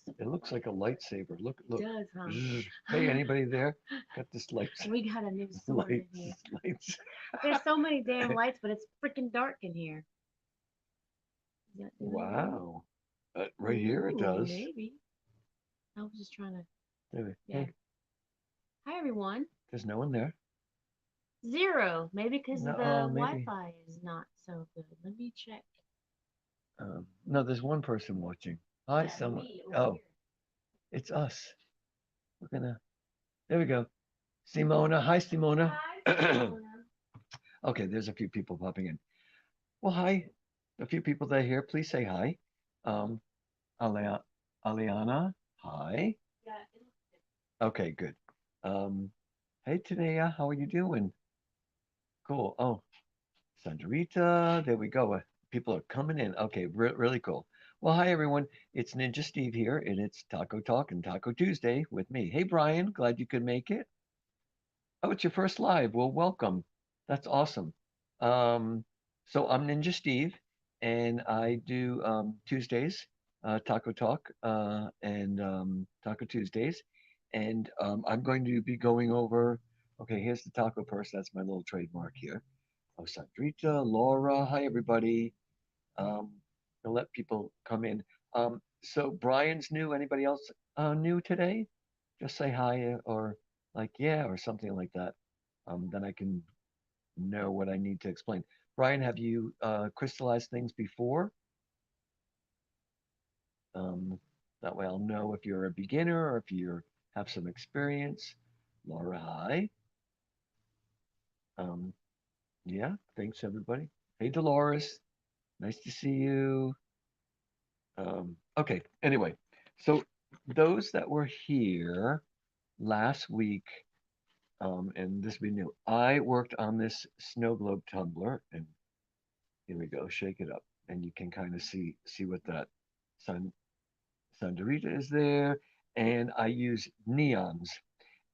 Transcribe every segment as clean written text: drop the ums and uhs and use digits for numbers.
It looks like a lightsaber. Look, It look. does, Zzz. huh? Hey, anybody there? Got this We got a new sword in here. lights, lights. There's so many damn lights, but it's freaking dark in here. Is that doing anything? Wow. Right here it Ooh, does. maybe. I was just trying to. Yeah. Hey, Hi, everyone. there's no one there. Zero. Maybe because No, the maybe. Wi-Fi is not so good. Let me check. No, there's one person watching. Hi, Yeah, someone. me over Oh, here. it's us. We're gonna. There we go. Simona. Hi, Simona. Hi, Simona. Okay, there's a few people popping in. Well, hi. A few people that are here. Please say hi. Um, Alea, Aliana. Hi. Yeah, it looks good. Okay, good. Um, hey, Tanea. How are you doing? Cool. Oh, Sandrita. There we go. People are coming in. Okay, really cool. Well, hi, everyone. It's Ninja Steve here, and it's Taco Talk and Taco Tuesday with me. Hey, Brian. Glad you could make it. Oh, it's your first live. Well, welcome. That's awesome. Um, so I'm Ninja Steve, and I do Tuesdays, Taco Talk, and Taco Tuesdays. And I'm going to be going over. Okay, here's the taco purse. That's my little trademark here. Oh, Sandrita, Laura. Hi, everybody. Um, I'll let people come in. So Brian's new. Anybody else new today? Just say hi or like yeah or something like that. Then I can know what I need to explain. Brian, have you crystallized things before? Um, that way I'll know if you're a beginner or if you have some experience. Laura, hi. Um, yeah, thanks everybody. Hey, Dolores, nice to see you. Okay, anyway, so those that were here last week, and this will be new, I worked on this snow globe tumbler, and here we go, shake it up, and you can kind of see what that sun Sandarita is there, and I use neons,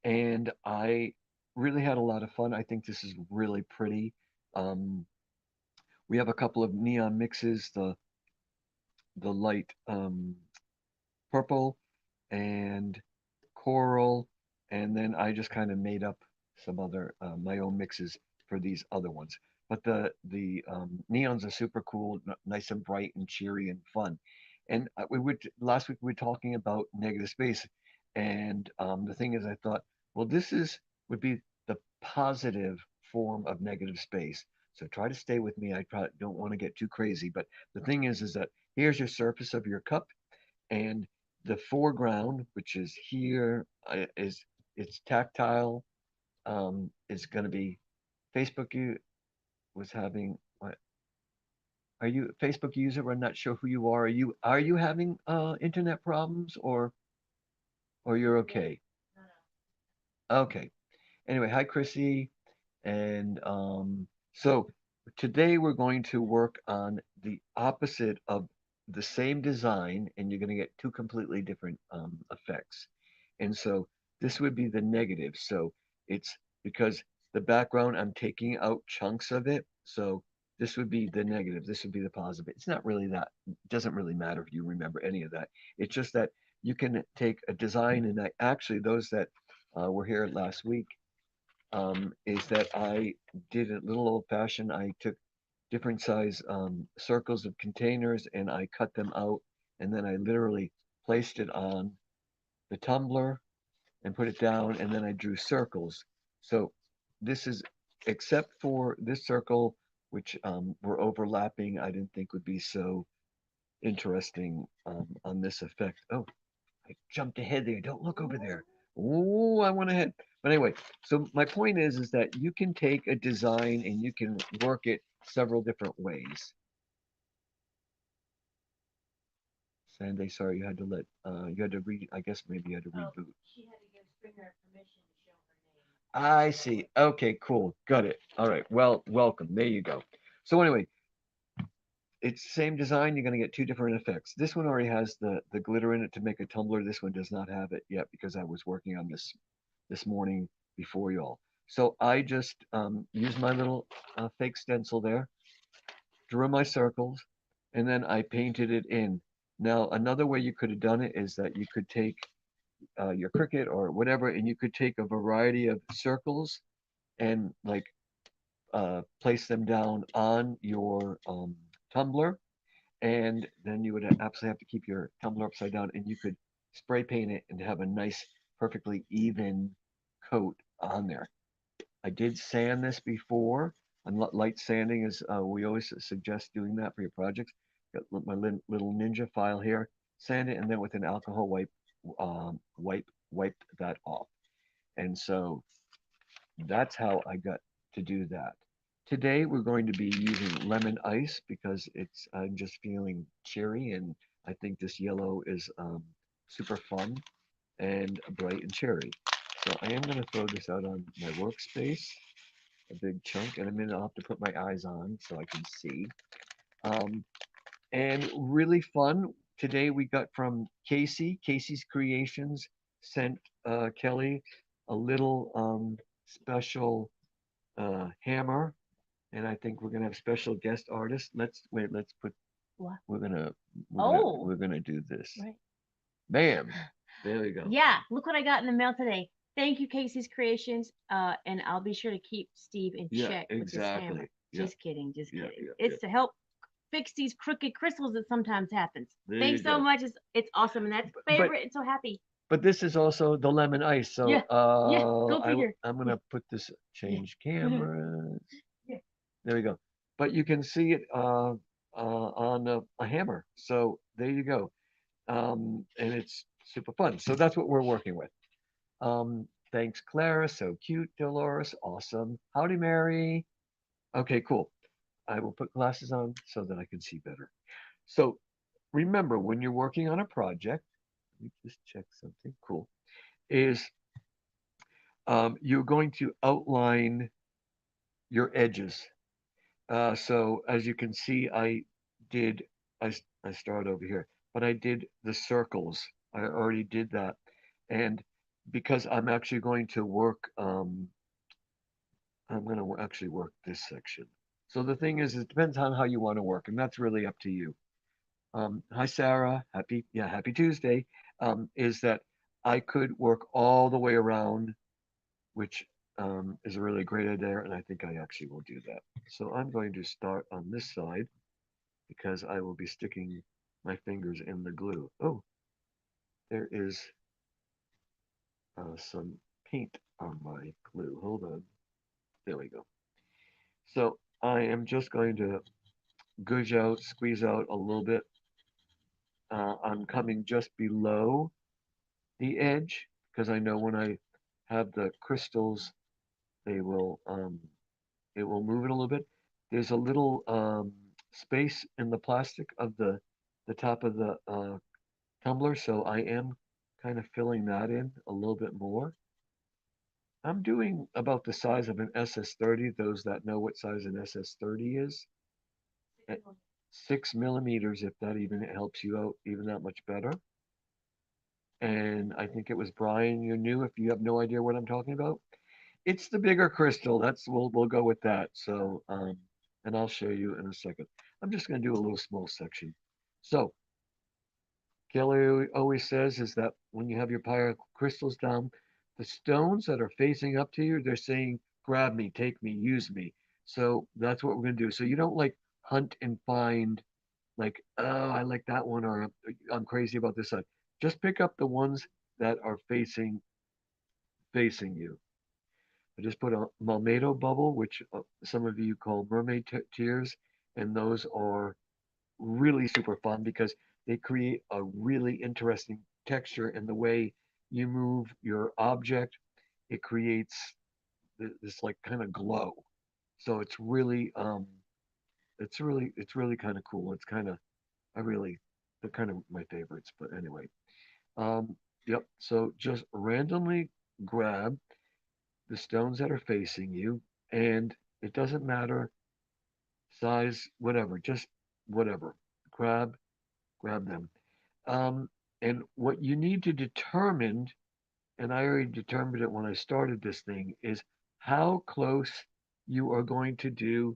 and I really had a lot of fun. I think this is really pretty. Um, we have a couple of neon mixes, the light purple and coral, and then I just kind of made up some other my own mixes for these other ones. But the neons are super cool, nice and bright and cheery and fun. And we would last week we were talking about negative space, and the thing is, I thought, well, this is would be the positive form of negative space. So try to stay with me. I probably don't want to get too crazy, but the thing is that here's your surface of your cup, and the foreground, which is here, is it's tactile. Is going to be Facebook. You was having. What are you a Facebook user? We're not sure who you are. Are you having internet problems or you're Yeah. okay? No, no. Okay. Anyway, hi Chrissy, and so today we're going to work on the opposite of the same design, and you're going to get two completely different effects. And so this would be the negative. So it's because the background, I'm taking out chunks of it. So this would be the negative. This would be the positive. It's not really that. It doesn't really matter if you remember any of that. It's just that you can take a design, and I actually those that were here last week is that I did a little old fashioned. I took different size circles of containers and I cut them out, and then I literally placed it on the tumbler and put it down, and then I drew circles. So this is, except for this circle, which were overlapping, I didn't think would be so interesting on this effect. Oh, I jumped ahead there. Don't look over there. Oh, I went ahead. But anyway, so my point is that you can take a design and you can work it several different ways. Sandy, sorry, you had to you had to I guess maybe you had to Oh, reboot. she had to give Springer permission to show her name. I see. Okay, cool. Got it. All right. Well, welcome. There you go. So anyway, it's the same design. You're going to get two different effects. This one already has the glitter in it to make a tumbler. This one does not have it yet because I was working on this morning before y'all. So I just used my little fake stencil there, drew my circles, and then I painted it in. Now, another way you could have done it is that you could take your Cricut or whatever, and you could take a variety of circles and like place them down on your tumbler, and then you would absolutely have to keep your tumbler upside down, and you could spray paint it and have a nice, perfectly even coat on there. I did sand this before. And light sanding is, we always suggest doing that for your projects. Got my little ninja file here. Sand it, and then with an alcohol wiped that off. And so that's how I got to do that. Today we're going to be using lemon ice because I'm just feeling cheery, and I think this yellow is super fun and bright and cherry. So I am going to throw this out on my workspace, a big chunk, and I'll have to put my eyes on so I can see. Um, and really fun. Today we got from Casey's Creations sent Kelly a little special hammer, and I think we're gonna have special guest artists. Let's wait. Let's put. What? We're gonna Oh, we're gonna do this. right. Bam. There we go. Yeah, look what I got in the mail today. Thank you, Casey's Creations. And I'll be sure to keep Steve in Yeah, check with this hammer. exactly. Yeah, Just kidding, just yeah, kidding. yeah, yeah. It's to help fix these crooked crystals that sometimes happens. There you Thanks so go. much. It's awesome, and that's But favorite. And so happy. but this is also the lemon ice. So Yeah, yeah. Go figure. I'm Yeah, gonna put this yeah. change cameras. Yeah. There we go. But you can see it on a hammer. So there you go. And it's super fun. So that's what we're working with. Thanks, Clara. So cute, Dolores. Awesome. Howdy, Mary. Okay, cool. I will put glasses on so that I can see better. So remember, when you're working on a project, let me just check something cool, is you're going to outline your edges. So as you can see, did, I start over here, but I did the circles. I already did that. And because I'm actually going to work, I'm going to actually work this section. So the thing is, it depends on how you want to work, and that's really up to you. Hi, Sarah. Happy Tuesday. Is that I could work all the way around, which is a really great idea, and I think I actually will do that. So I'm going to start on this side because I will be sticking my fingers in the glue. Oh, there is some paint on my glue. Hold on. There we go. So I am just going to gouge out, squeeze out a little bit. I'm coming just below the edge because I know when I have the crystals, they will it will move it a little bit. There's a little space in the plastic of the top of the tumbler, so I am kind of filling that in a little bit more. I'm doing about the size of an SS30. Those that know what size an SS30 is, at 6 millimeters, if that even helps you out even that much better. And I think it was Brian you knew. If you have no idea what I'm talking about, it's the bigger crystal. That's we'll go with that. So and I'll show you in a second. I'm just going to do a little small section. So Kelly always says is that when you have your pyro crystals down, the stones that are facing up to you, they're saying, grab me, take me, use me. So that's what we're going to do. So you don't like hunt and find like, oh, I like that one, or I'm crazy about this side. Just pick up the ones that are facing you. I just put a Malmado bubble, which some of you call mermaid tears, and those are really super fun because they create a really interesting texture in the way you move your object. It creates this like kind of glow. So it's really kind of cool. It's kind of I really they're kind of my favorites. But anyway, um, yep. So just randomly grab the stones that are facing you, and it doesn't matter size, whatever, just whatever. Grab, grab them. Um, and what you need to determine, and I already determined it when I started this thing, is how close you are going to do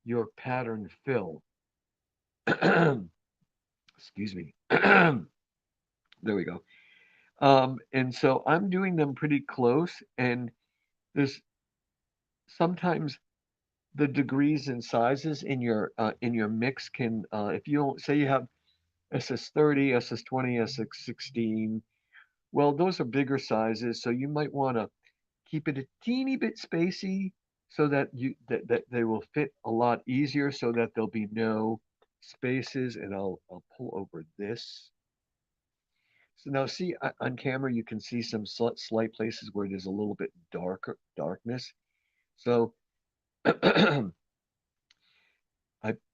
your pattern fill. Excuse me. There we go. And so I'm doing them pretty close, and there's sometimes the degrees and sizes in your mix can if you don't say you have SS30, SS20, SS16, well, those are bigger sizes, so you might want to keep it a teeny bit spacey so that that they will fit a lot easier so that there'll be no spaces. And I'll pull over this. So now see on camera you can see some slight places where there's a little bit darkness. So I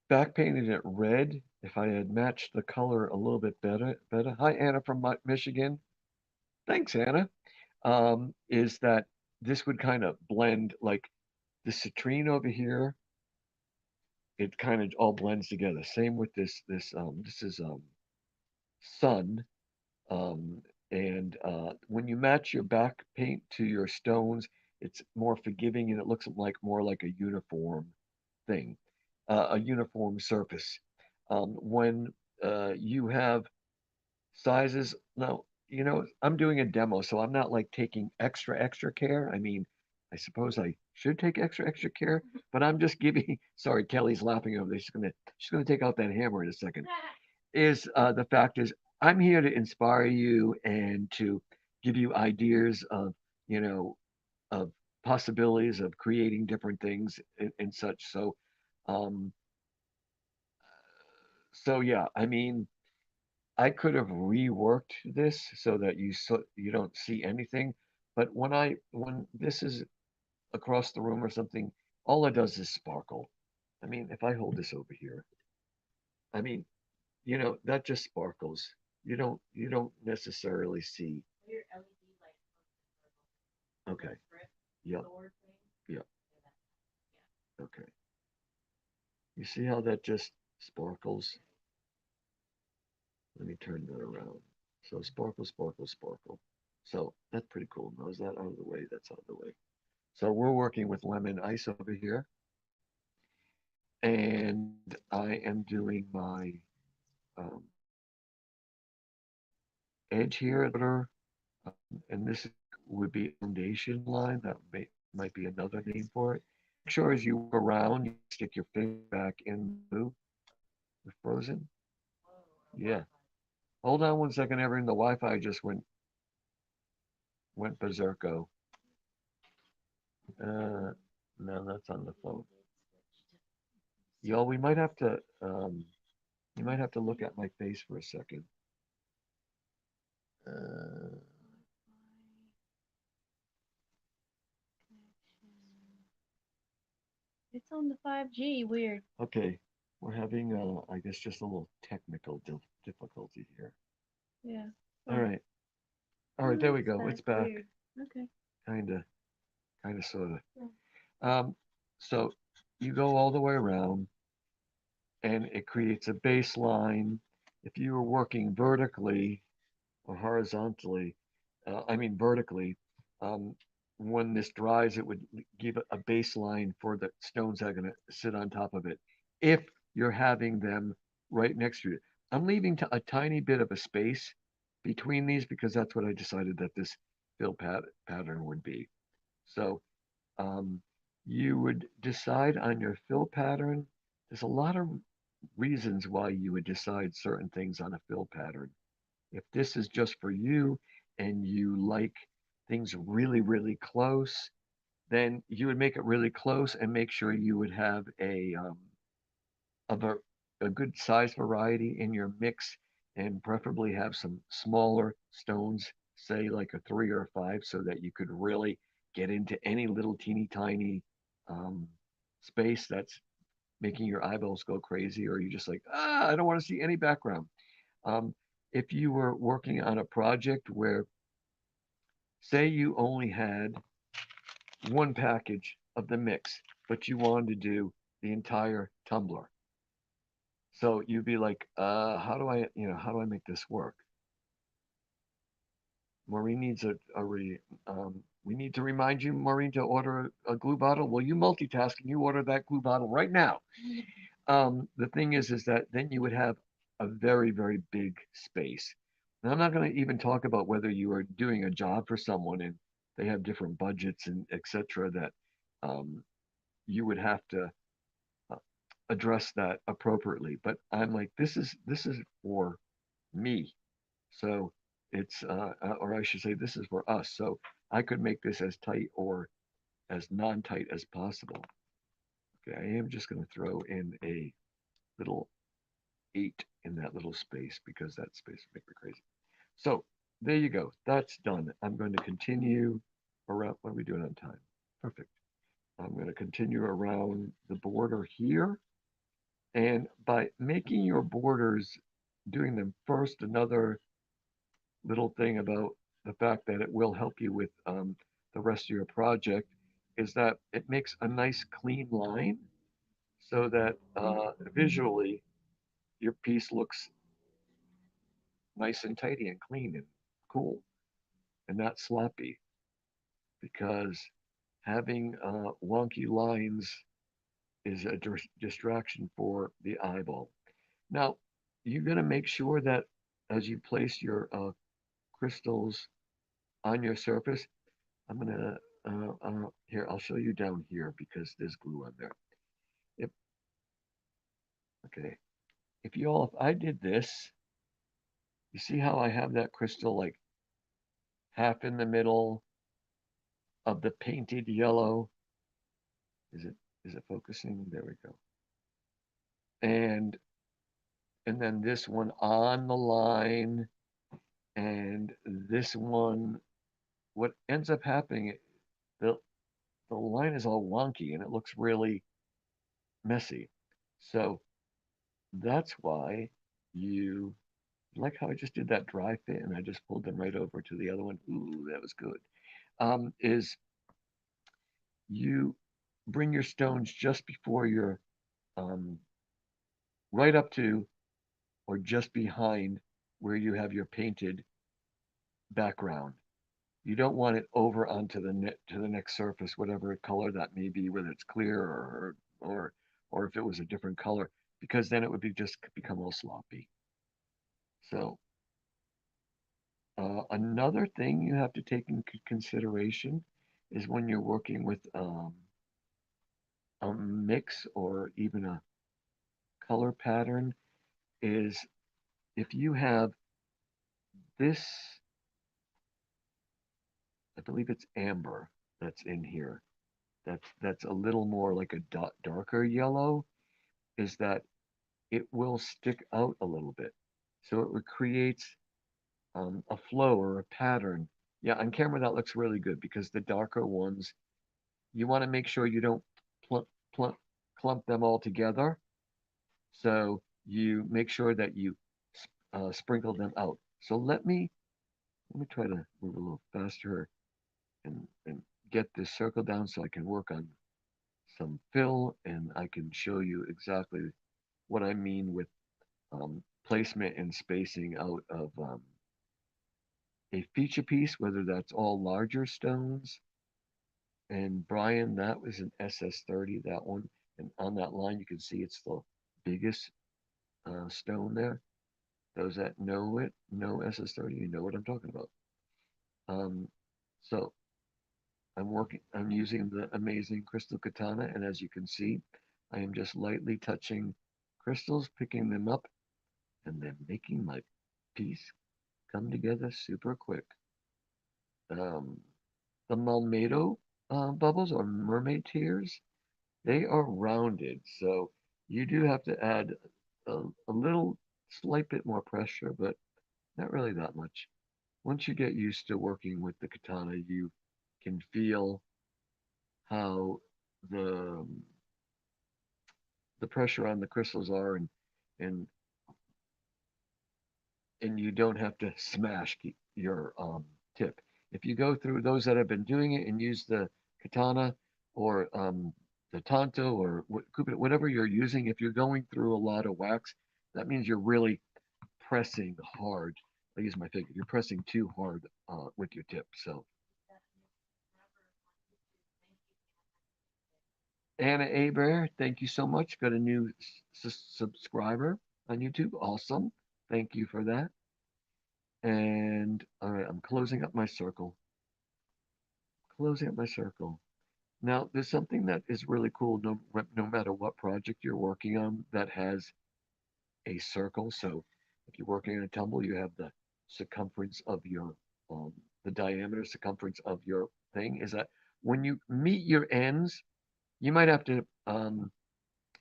back painted it red. If I had matched the color a little bit better. Hi Anna from Michigan. Thanks Anna. Is that this would kind of blend like the citrine over here. It kind of all blends together. Same with this is sun. Um, and when you match your back paint to your stones, it's more forgiving and it looks like more like a uniform thing, a uniform surface. When you have sizes, now, I'm doing a demo, so I'm not like taking extra care. I mean, I suppose I should take extra care, but I'm just giving, sorry, Kelly's laughing over this. She's gonna take out that hammer in a second. Is the fact is I'm here to inspire you and to give you ideas of, you know, of possibilities of creating different things and such. Um, so yeah, I mean, I could have reworked this so that you don't see anything, but when this is across the room or something, all it does is sparkle. I mean, if I hold this over here, I mean, that just sparkles. You don't necessarily see. Your LED light Okay. Yep. Yep. Okay. You see how that just sparkles? Let me turn that around. So sparkle, sparkle, sparkle. So that's pretty cool. Now is that out of the way? That's out of the way. So we're working with lemon ice over here, and I am doing my um, edge here at the border, and this would be foundation line. That might be another name for it. Make sure as you walk around, you stick your finger back in the glue. We're frozen. Yeah. Hold on one second, everyone. The Wi-Fi just went berserko. Uh, no, that's on the phone. Yo, we might have to. You might have to look at my face for a second. Uh, It's on the 5G. Weird. okay, we're having, I guess, just a little technical difficulty here. Yeah. All Oh, right, all right, oh, there we go. It's that's back. weird. Okay. Kinda, sorta. Yeah. Um, so you go all the way around, and it creates a baseline. If you were working vertically or horizontally, I mean vertically, um, when this dries, it would give a baseline for the stones that are going to sit on top of it. If you're having them right next to it, I'm leaving a tiny bit of a space between these because that's what I decided that this pattern would be. So um, you would decide on your fill pattern. There's a lot of reasons why you would decide certain things on a fill pattern. If this is just for you and you like things really, really close, then you would make it really close and make sure you would have of a good size variety in your mix and preferably have some smaller stones, say like a 3 or a 5, so that you could really get into any little teeny tiny um, space that's making your eyeballs go crazy, or you just like, I don't want to see any background. Um, if you were working on a project where, say, you only had one package of the mix, but you wanted to do the entire tumbler. So you'd be like, how do I make this work? Maureen needs we need to remind you, Maureen, to order a glue bottle. Well, you multitask and you order that glue bottle right now. The thing is that then you would have a very, very big space. And I'm not going to even talk about whether you are doing a job for someone and they have different budgets and etc. that um, you would have to uh, address that appropriately. But I'm like, this is for me. So or I should say, this is for us. So I could make this as tight or as non-tight as possible. Okay, I am just going to throw in a little 8 in that little space because that space would make me crazy. So there you go. That's done. I'm going to continue around. What are we doing on time? Perfect. I'm going to continue around the border here. And by making your borders, doing them first, another little thing about the fact that it will help you with the rest of your project is that it makes a nice clean line so that visually your piece looks nice and tidy and clean and cool and not sloppy because having wonky lines is a distraction for the eyeball. Now, you're going to make sure that as you place your crystals on your surface, I'm going to, here, I'll show you down here because there's glue on there. If, okay, if I did this, you see how I have that crystal like half in the middle of the painted yellow? Is it, is it focusing? There we go. And, and then this one on the line and this one, what ends up happening, the, the line is all wonky and it looks really messy. So that's why you like how I just did that dry fit and I just pulled them right over to the other one. Ooh, that was good. Is you bring your stones just before your um, right up to or just behind where you have your painted background. You don't want it over onto the next surface, whatever color that may be, whether it's clear or or if it was a different color, because then it would be just become all sloppy. So another thing you have to take into consideration is when you're working with a mix or even a color pattern is if you have this, I believe it's amber that's in here. That's a little more like a darker yellow. Is that it will stick out a little bit, so it creates a flow or a pattern. Yeah, on camera that looks really good because the darker ones you want to make sure you don't plump, plump, clump them all together. So you make sure that you sprinkle them out. So let me try to move a little faster and get this circle down so I can work on some fill and I can show you exactly what I mean with placement and spacing out of a feature piece, whether that's all larger stones. And Brian, that was an SS30, that one. And on that line, you can see it's the biggest stone there. Those that know SS30, you know what I'm talking about. Um, so I'm using the amazing crystal katana, and as you can see, I am just lightly touching crystals, picking them up, and then making my piece come together super quick. Um, the Malmado bubbles or mermaid tears, they are rounded, so you do have to add a little slight bit more pressure, but not really that much. Once you get used to working with the katana, you can feel how the the pressure on the crystals are and and you don't have to smash your tip. If you go through those that have been doing it and use the katana or the tanto or whatever you're using, if you're going through a lot of wax, that means you're really pressing hard. I use my finger. You're pressing too hard with your tip. So Anna Aber, thank you so much. Got a new subscriber. on YouTube. Awesome. Thank you for that. And all right, I'm closing up my circle. Closing up my circle. Now, there's something that is really cool no matter what project you're working on that has a circle. So if you're working on a tumble, you have the circumference of your, um, the diameter circumference of your thing. Is that when you meet your ends, you might have to,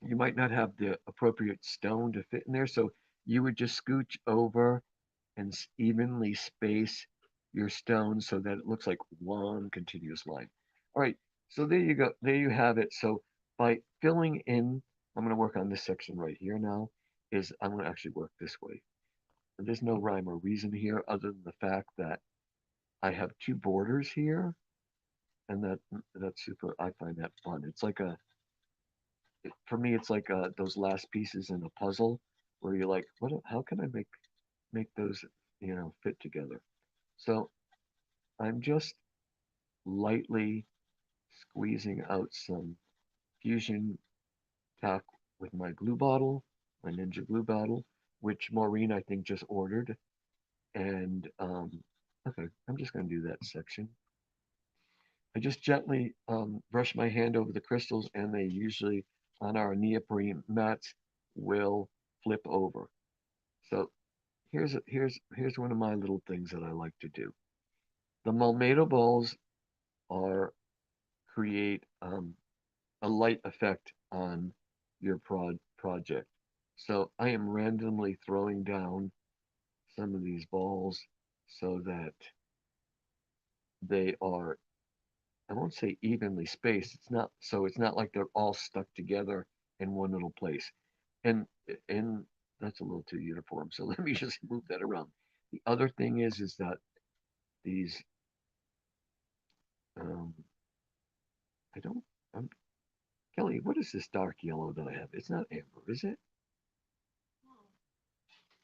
you might not have the appropriate stone to fit in there. So you would just scooch over and evenly space your stones so that it looks like one continuous line. All right, so there you go. There you have it. So by filling in, I'm going to work on this section right here now, is I'm going to actually work this way. There's no rhyme or reason here other than the fact that I have two borders here, and that's super. I find that fun. It's like for me, it's like those last pieces in a puzzle where you're like, what? How can I make those, fit together? So I'm just lightly squeezing out some fusion tack with my glue bottle, my Ninja glue bottle, which Maureen I think just ordered. And okay, I'm just going to do that section. I just gently brush my hand over the crystals, and they usually on our neoprene mats will flip over. So here's one of my little things that I like to do. The Malmedo balls are create a light effect on your project. So I am randomly throwing down some of these balls so that they are, I won't say evenly spaced. It's not like they're all stuck together in one little place. And that's a little too uniform. So let me just move that around. The other thing is that these um, I don't I'm Kelly, what is this dark yellow that I have? It's not amber, is it?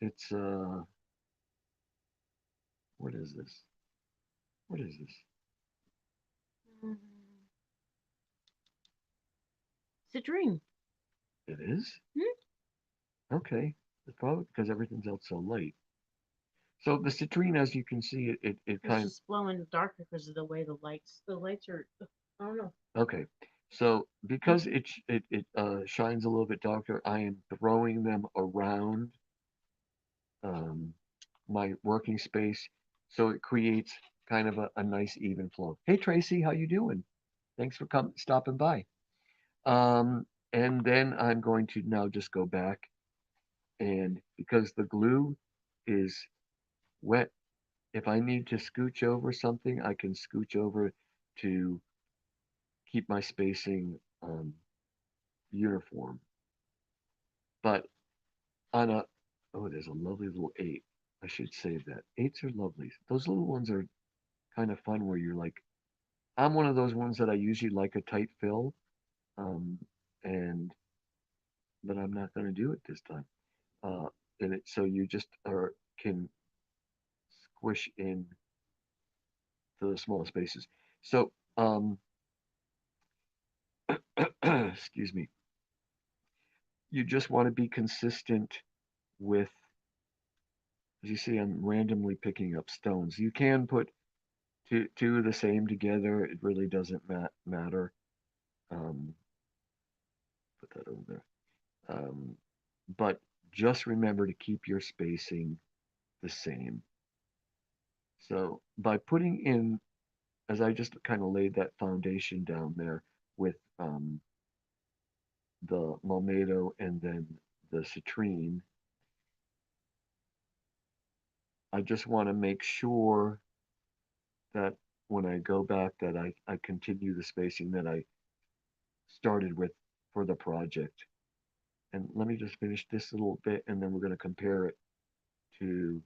It's what is this? What is this? Mhm. Citrine. It is? Hmm? Okay. It's probably because everything's out so late. So the citrine, as you can see, it It's kind just glowing darker because of the way the lights. The lights are. I don't know. of, okay. So because it shines a little bit darker, I am throwing them around um, my working space, so it creates kind of a nice even flow. Hey Tracy, how you doing? Thanks for stopping by. And then I'm going to now just go back, and because the glue is wet, if I need to scooch over something, I can scooch over to keep my spacing uniform. But on a, oh, there's a lovely little eight. I should save that. Eights are lovely. Those little ones are kind of fun where you're like, I'm one of those ones that I usually like a tight fill, um, and but I'm not going to do it this time. Uh, and so you just can squish in to the smaller spaces. So, excuse me, you just want to be consistent with, as you see, I'm randomly picking up stones. You can put two of the same together. It really doesn't matter. Um, put that over there. Um, but just remember to keep your spacing the same. So by putting in, as I just kind of laid that foundation down there with the Malmedo and then the citrine, I just want to make sure that when I go back that I continue the spacing that I started with for the project. And let me just finish this little bit and then we're going to compare it to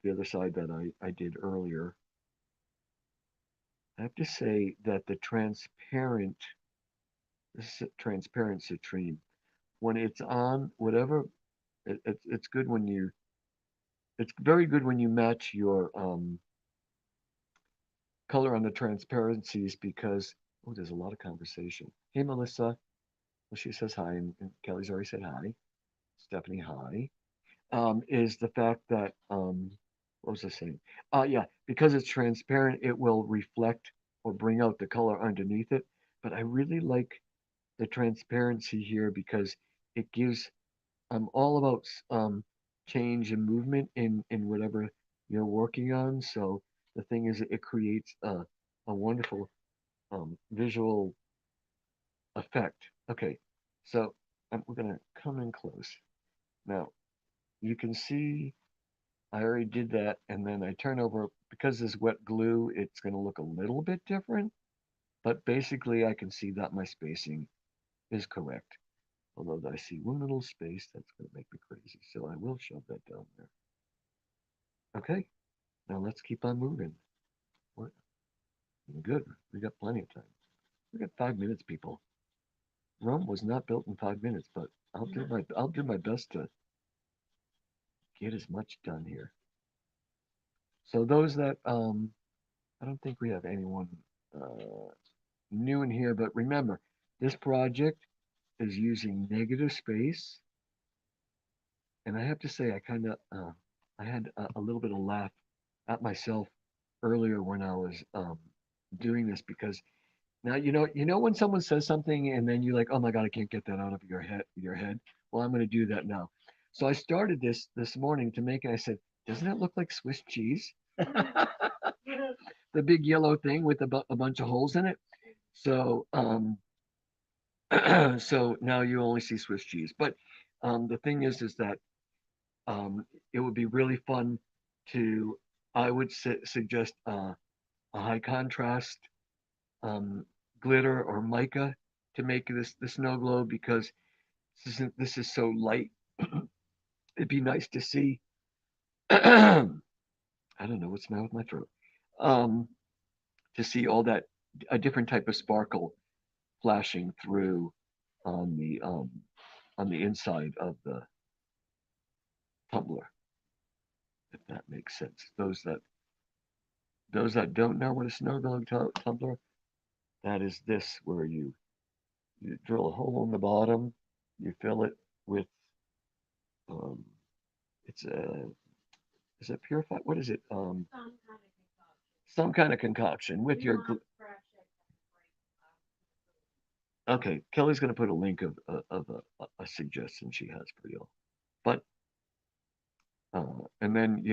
the other side that I did earlier. I have to say that the transparent citrine, when it's on whatever, it's good when it's very good when you match your color on the transparencies because, oh, there's a lot of conversation. Hey, Melissa. Well, she says hi, and Kelly's already said hi. Stephanie, hi, is the fact that what was I saying? Yeah, because it's transparent, it will reflect or bring out the color underneath it. But I really like the transparency here because it gives. I'm all about change and movement in whatever you're working on. So the thing is, it creates a wonderful visual effect. Okay, so we're gonna come in close. Now you can see I already did that, and then I turn over because this wet glue. It's gonna look a little bit different, but basically I can see that my spacing is correct. Although I see one little space, that's gonna make me crazy. So I will shove that down there. Okay, now let's keep on moving. We're good. We got plenty of time. We got 5 minutes, people. Rome was not built in 5 minutes, but I'll do my best to get as much done here. So those that I don't think we have anyone new in here, but remember, this project is using negative space, and I have to say I had a little bit of laugh at myself earlier when I was doing this because now you know when someone says something and then you're like, oh my god, I can't get that out of your head. Well, I'm going to do that now. So I started this morning to make it. I said, doesn't it look like Swiss cheese? The big yellow thing with a bunch of holes in it. So so now you only see Swiss cheese. But the thing is that it would be really fun to. I would suggest a high contrast um, glitter or mica to make this the snow globe because this is so light. It'd be nice to see. I don't know what's the matter with my throat. Um, to see all that a different type of sparkle flashing through on the um, on the inside of the tumbler, if that makes sense. Those that don't know what a snow globe tumbler, that is this where you drill a hole in the bottom, you fill it with um, it's a is it purified? What is it? Some kind of concoction with your. Okay, Kelly's going to put a link of a suggestion she has for you. But and then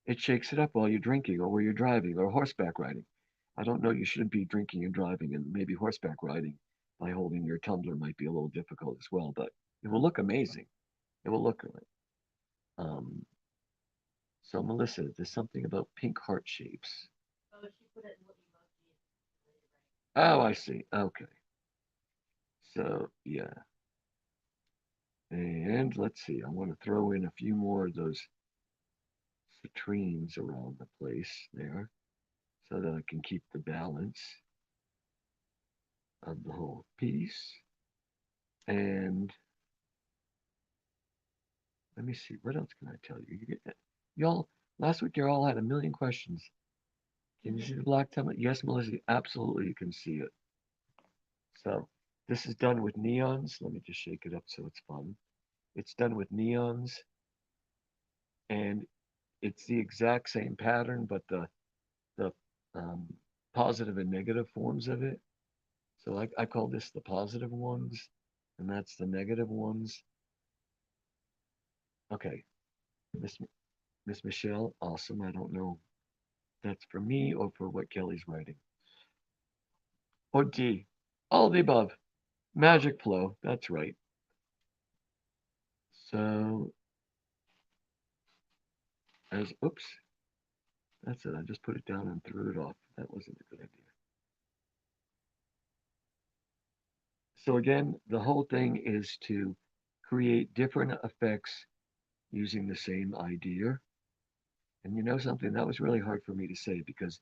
it shakes it up while you're drinking or while you're driving or horseback riding. I don't know. You shouldn't be drinking and driving, and maybe horseback riding by holding your tumbler might be a little difficult as well. But it will look amazing. It will look good. Um, so Melissa, there's something about pink heart shapes. Oh, I see. Okay. So yeah, and let's see. I want to throw in a few more of those citrines around the place there, so that I can keep the balance of the whole piece. And let me see. What else can I tell you? Y'all, last week you all had a million questions. Can you see the black template? Yes, Melissa, absolutely, you can see it. So this is done with neons. Let me just shake it up so it's fun. It's done with neons, and it's the exact same pattern, but the um, positive and negative forms of it. So I call this the positive ones, and that's the negative ones. Okay, Miss Miss Michelle, awesome. I don't know if that's for me or for what Kelly's writing. Or D, all of the above. Magic flow. That's right. So as oops, that's it. I just put it down and threw it off. That wasn't a good idea. So again, the whole thing is to create different effects using the same idea. And you know something, that was really hard for me to say because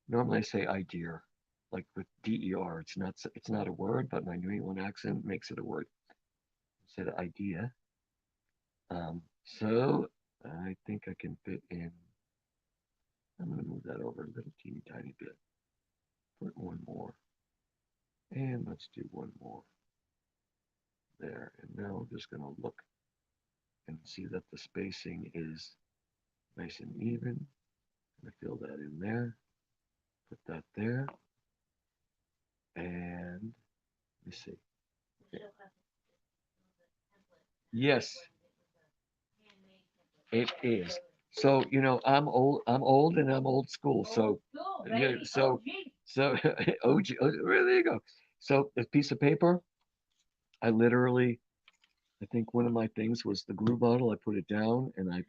normally I say idea, like with DER. It's not a word, but my New England accent makes it a word instead of idea. So I think I can fit in. I'm going to move that over a little teeny tiny bit. Put one more, and let's do one more there. And now I'm just going to look and see that the spacing is nice and even. I'm gonna fill that in there, put that there, and let me see. Yes, it is. So, I'm old and I'm old school. So, yeah, so, OG, oh, well, there you go. So, this piece of paper, I literally, I think one of my things was the glue bottle. I put it down and I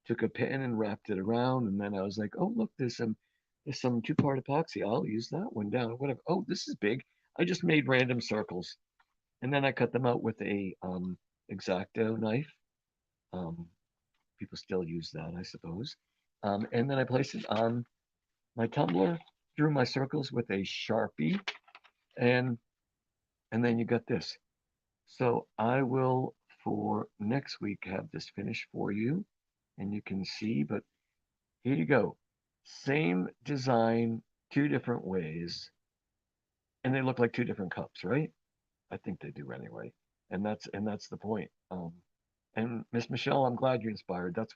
took a pen and wrapped it around. And then I was like, oh, look, there's some two-part epoxy. I'll use that one down. Whatever. Oh, this is big. I just made random circles. And then I cut them out with a X-Acto knife. Um, People still use that, I suppose. And then I placed it on my tumbler, drew my circles with a Sharpie, and and then you got this. So I will for next week have this finished for you, and you can see. But here you go, same design, two different ways, and they look like two different cups, right? I think they do anyway, and that's the point. And Miss Michelle, I'm glad you're inspired. That's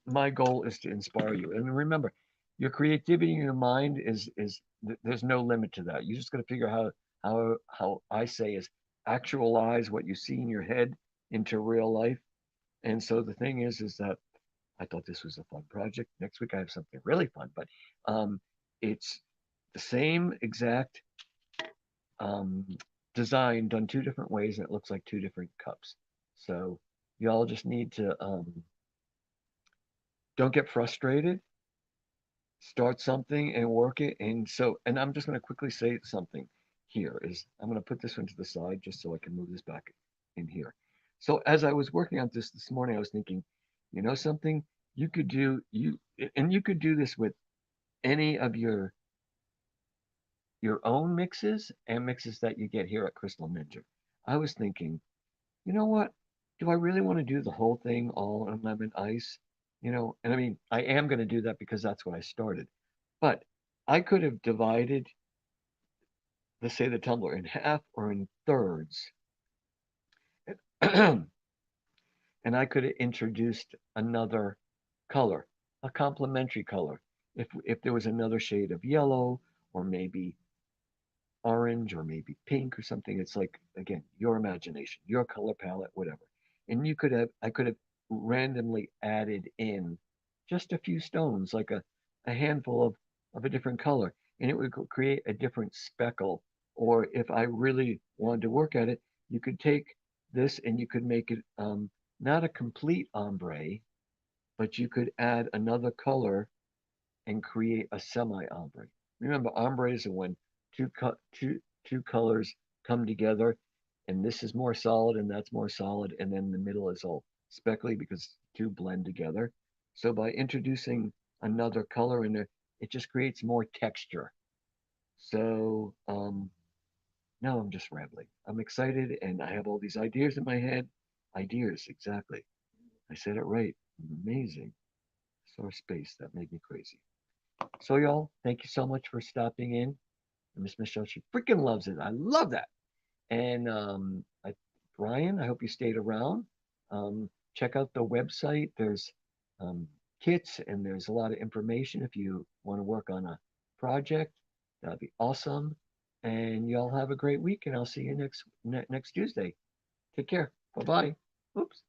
my goal is to inspire you. And remember, your creativity in your mind is there's no limit to that. You just got to figure out how I say is actualize what you see in your head into real life. And so the thing is that I thought this was a fun project. Next week I have something really fun, but um, it's the same exact um, design done two different ways, and it looks like two different cups. So y'all just need to don't get frustrated, start something and work it. And I'm just going to quickly say something here is I'm going to put this one to the side just so I can move this back in here. So as I was working on this morning, I was thinking, you know something, you could do you and you could do this with any of your own mixes and mixes that you get here at Crystal Ninja. I was thinking, you know what? Do I really want to do the whole thing all on lemon ice? And I mean, I am going to do that because that's what I started. But I could have divided, let's say, the tumbler in half or in thirds, and I could have introduced another color, a complementary color. If there was another shade of yellow, or maybe orange, or maybe pink or something. It's like, again, your imagination, your color palette, whatever. And I could have randomly added in just a few stones, like a handful of a different color, and it would create a different speckle. Or if I really wanted to work at it, you could take this and you could make it not a complete ombre, but you could add another color and create a semi-ombre. Remember, ombres are when two colors come together, and this is more solid and that's more solid, and then the middle is all speckly because two blend together. So by introducing another color in there, it just creates more texture. So now I'm just rambling. I'm excited and I have all these ideas in my head. Ideas, exactly. I said it right. Amazing. Saw space. That made me crazy. So, y'all, thank you so much for stopping in. And Miss Michelle, she freaking loves it. I love that. And Brian, I hope you stayed around. Check out the website. There's um, kits and there's a lot of information if you want to work on a project. That'd be awesome. And y'all have a great week. And I'll see you next Tuesday. Take care. Bye bye. Oops.